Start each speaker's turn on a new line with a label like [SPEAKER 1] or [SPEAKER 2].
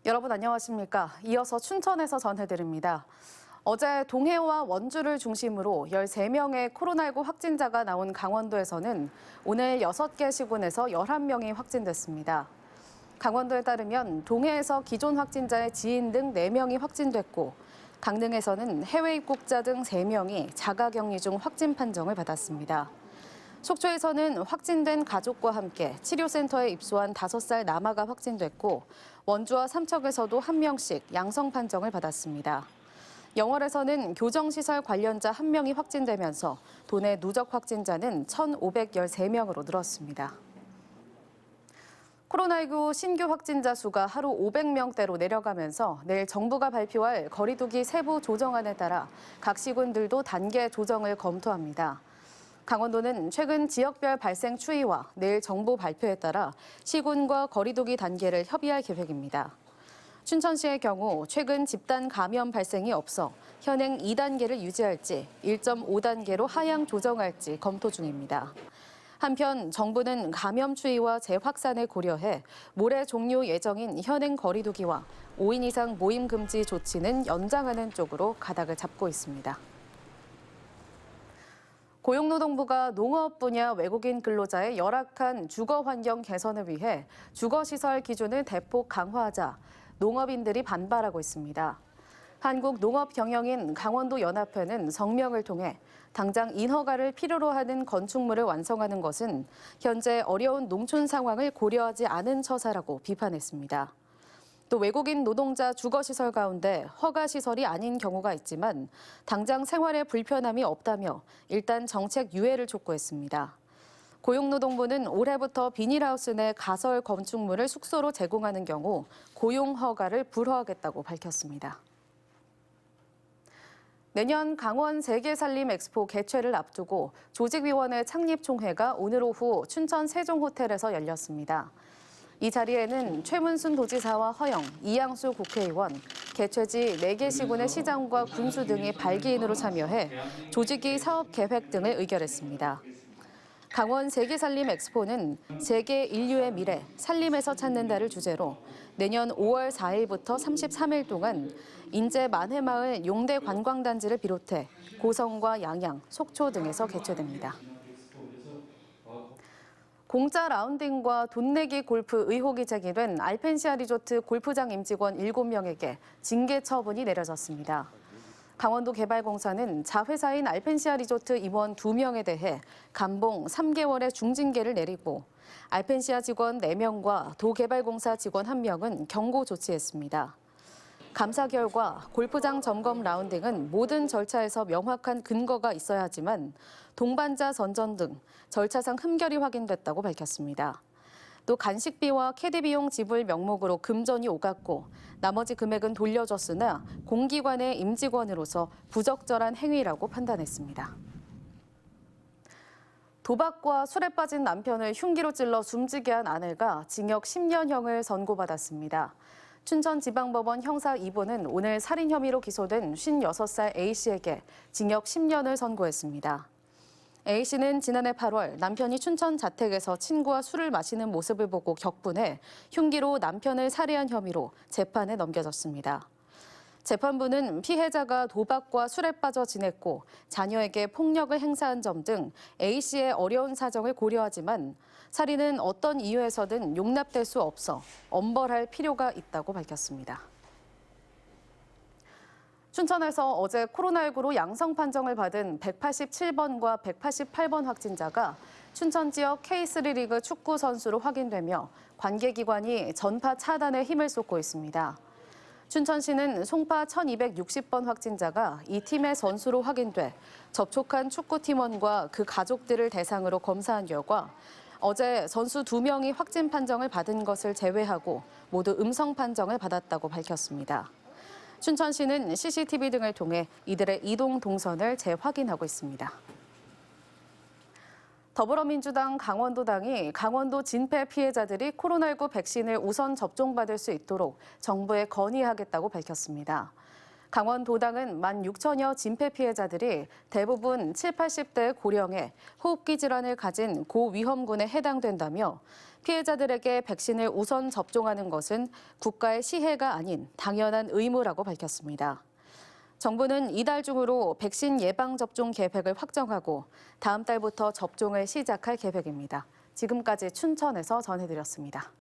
[SPEAKER 1] 여러분 안녕하십니까? 이어서 춘천에서 전해드립니다. 어제 동해와 원주를 중심으로 13명의 코로나19 확진자가 나온 강원도에서는 오늘 6개 시군에서 11명이 확진됐습니다. 강원도에 따르면 동해에서 기존 확진자의 지인 등 4명이 확진됐고 강릉에서는 해외 입국자 등 3명이 자가격리 중 확진 판정을 받았습니다. 속초에서는 확진된 가족과 함께 치료센터에 입소한 5살 남아가 확진됐고 원주와 삼척에서도 1명씩 양성 판정을 받았습니다. 영월에서는 교정시설 관련자 1명이 확진되면서 도내 누적 확진자는 1,513명으로 늘었습니다. 코로나19 신규 확진자 수가 하루 500명대로 내려가면서 내일 정부가 발표할 거리두기 세부 조정안에 따라 각 시군들도 단계 조정을 검토합니다. 강원도는 최근 지역별 발생 추이와 내일 정부 발표에 따라 시군과 거리두기 단계를 협의할 계획입니다. 춘천시의 경우 최근 집단 감염 발생이 없어 현행 2단계를 유지할지 1.5단계로 하향 조정할지 검토 중입니다. 한편 정부는 감염 추이와 재확산을 고려해 모레 종료 예정인 현행 거리두기와 5인 이상 모임 금지 조치는 연장하는 쪽으로 가닥을 잡고 있습니다. 고용노동부가 농업 분야 외국인 근로자의 열악한 주거 환경 개선을 위해 주거시설 기준을 대폭 강화하자 농업인들이 반발하고 있습니다. 한국농업경영인 강원도연합회는 성명을 통해 당장 인허가를 필요로 하는 건축물을 완성하는 것은 현재 어려운 농촌 상황을 고려하지 않은 처사라고 비판했습니다. 또 외국인 노동자 주거시설 가운데 허가시설이 아닌 경우가 있지만 당장 생활에 불편함이 없다며 일단 정책 유예를 촉구했습니다. 고용노동부는 올해부터 비닐하우스 내 가설 건축물을 숙소로 제공하는 경우 고용 허가를 불허하겠다고 밝혔습니다. 내년 강원 세계살림 엑스포 개최를 앞두고 조직위원회 창립총회가 오늘 오후 춘천 세종호텔에서 열렸습니다. 이 자리에는 최문순 도지사와 허영, 이양수 국회의원, 개최지 4개 시군의 시장과 군수 등이 발기인으로 참여해 조직위 사업 계획 등을 의결했습니다. 강원 세계살림 엑스포는 세계 인류의 미래, 살림에서 찾는다를 주제로 내년 5월 4일부터 33일 동안 인제 만회마을 용대 관광단지를 비롯해 고성과 양양, 속초 등에서 개최됩니다. 공짜 라운딩과 돈 내기 골프 의혹이 제기된 알펜시아 리조트 골프장 임직원 7명에게 징계 처분이 내려졌습니다. 강원도 개발공사는 자회사인 알펜시아 리조트 임원 2명에 대해 감봉 3개월의 중징계를 내리고 알펜시아 직원 4명과 도개발공사 직원 1명은 경고 조치했습니다. 감사 결과 골프장 점검 라운딩은 모든 절차에서 명확한 근거가 있어야 하지만 동반자 선전 등 절차상 흠결이 확인됐다고 밝혔습니다. 또 간식비와 캐디 비용 지불 명목으로 금전이 오갔고 나머지 금액은 돌려줬으나 공기관의 임직원으로서 부적절한 행위라고 판단했습니다. 도박과 술에 빠진 남편을 흉기로 찔러 숨지게 한 아내가 징역 10년형을 선고받았습니다. 춘천지방법원 형사 2부는 오늘 살인 혐의로 기소된 56살 A씨에게 징역 10년을 선고했습니다. A씨는 지난해 8월 남편이 춘천 자택에서 친구와 술을 마시는 모습을 보고 격분해 흉기로 남편을 살해한 혐의로 재판에 넘겨졌습니다. 재판부는 피해자가 도박과 술에 빠져 지냈고 자녀에게 폭력을 행사한 점 등 A씨의 어려운 사정을 고려하지만 살인은 어떤 이유에서든 용납될 수 없어 엄벌할 필요가 있다고 밝혔습니다. 춘천에서 어제 코로나19로 양성 판정을 받은 187번과 188번 확진자가 춘천 지역 K3 리그 축구 선수로 확인되며 관계기관이 전파 차단에 힘을 쏟고 있습니다. 춘천시는 송파 1260번 확진자가 이 팀의 선수로 확인돼 접촉한 축구팀원과 그 가족들을 대상으로 검사한 결과 어제 선수 2명이 확진 판정을 받은 것을 제외하고 모두 음성 판정을 받았다고 밝혔습니다. 춘천시는 CCTV 등을 통해 이들의 이동 동선을 재확인하고 있습니다. 더불어민주당 강원도당이 강원도 진폐 피해자들이 코로나19 백신을 우선 접종받을 수 있도록 정부에 건의하겠다고 밝혔습니다. 강원도당은 16,000여 진폐 피해자들이 대부분 70, 80대 고령의 호흡기 질환을 가진 고위험군에 해당된다며 피해자들에게 백신을 우선 접종하는 것은 국가의 시혜가 아닌 당연한 의무라고 밝혔습니다. 정부는 이달 중으로 백신 예방접종 계획을 확정하고 다음 달부터 접종을 시작할 계획입니다. 지금까지 춘천에서 전해드렸습니다.